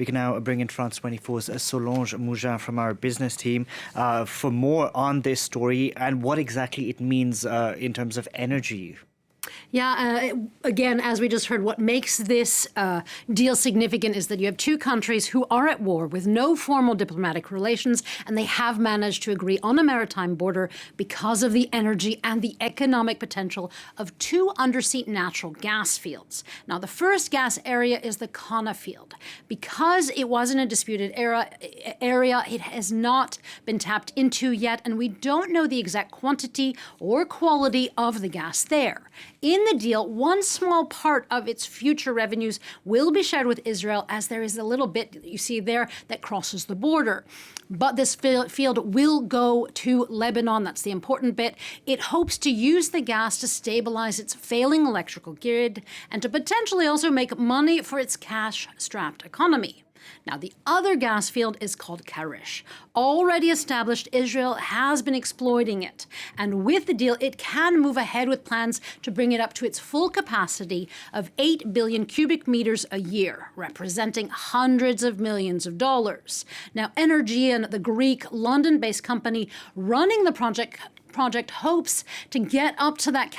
We can now bring in France 24's Solange Mougin from our business team for more on this story and what exactly it means in terms of energy. Yeah, again, as we just heard, what makes this deal significant is that you have two countries who are at war with no formal diplomatic relations, and they have managed to agree on a maritime border because of the energy and the economic potential of two undersea natural gas fields. Now, the first gas area is the Kana field. Because it wasn't a disputed area, it has not been tapped into yet, and we don't know the exact quantity or quality of the gas there. In the deal, one small part of its future revenues will be shared with Israel, as there is a little bit that you see there that crosses the border. But this field will go to Lebanon. That's the important bit. It hopes to use the gas to stabilize its failing electrical grid and to potentially also make money for its cash-strapped economy. Now, the other gas field is called Karish. Already established, Israel has been exploiting it. And with the deal, it can move ahead with plans to bring it up to its full capacity of 8 billion cubic meters a year, representing hundreds of millions of dollars. Now, Energean, the Greek London-based company running the project hopes to get up to that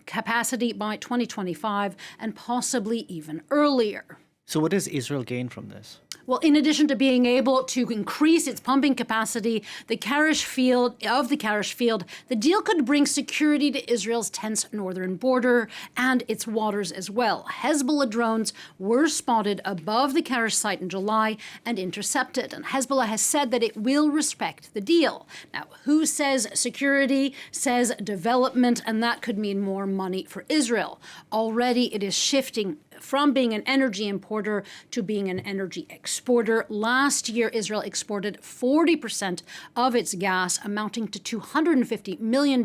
capacity by 2025 and possibly even earlier. So what does Israel gain from this? Well, in addition to being able to increase its pumping capacity, the Karish field, the deal could bring security to Israel's tense northern border and its waters as well. Hezbollah drones were spotted above the Karish site in July and intercepted, and Hezbollah has said that it will respect the deal. Now, who says security, says development, and that could mean more money for Israel. Already it is shifting from being an energy importer to being an energy exporter. Last year, Israel exported 40% of its gas, amounting to $250 million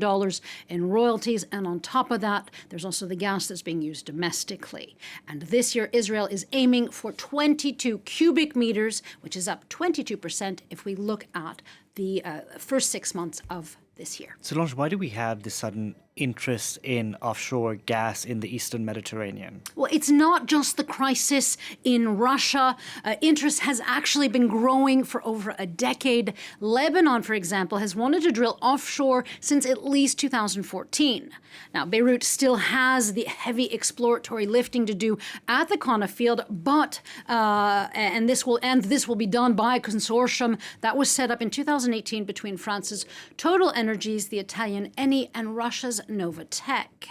in royalties. And on top of that, there's also the gas that's being used domestically. And this year, Israel is aiming for 22 cubic meters, which is up 22% if we look at the first 6 months of this year. Solange, why do we have this sudden interest in offshore gas in the Eastern Mediterranean? Well, it's not just the crisis in Russia. Interest has actually been growing for over a decade. Lebanon, for example, has wanted to drill offshore since at least 2014. Now, Beirut still has the heavy exploratory lifting to do at the Kana field, but this will be done by a consortium that was set up in 2018 between France's Totalenergies, the Italian Eni, and Russia's Novatek.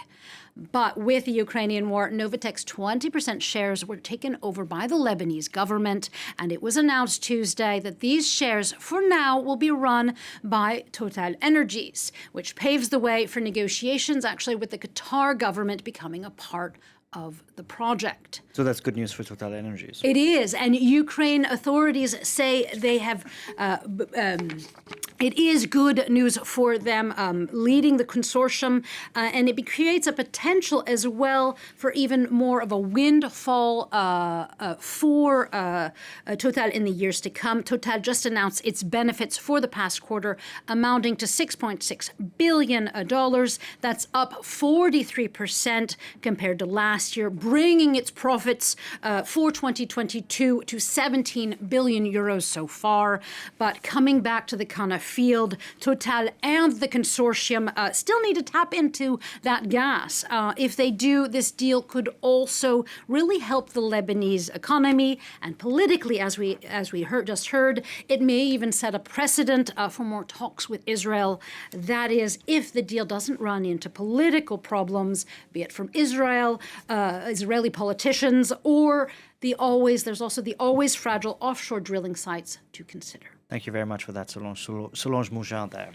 But with the Ukrainian war, Novatek's 20% shares were taken over by the Lebanese government, and it was announced Tuesday that these shares, for now, will be run by Totalenergies, which paves the way for negotiations, actually, with the Qatar government becoming a part of the project. So that's good news for Totalenergies. It is, and Ukraine authorities say they have it is good news for them leading the consortium, and it creates a potential as well for even more of a windfall for Total in the years to come. Total just announced its benefits for the past quarter, amounting to $6.6 billion. That's up 43% compared to last year, bringing its profits for 2022 to 17 billion euros so far. But coming back to the Kana field, Total and the consortium still need to tap into that gas. If they do, this deal could also really help the Lebanese economy, and politically, as we just heard, it may even set a precedent for more talks with Israel. That is, if the deal doesn't run into political problems, be it from Israel, Israeli politicians, or there's also the always fragile offshore drilling sites to consider. Thank you very much for that, Solange Mougin there.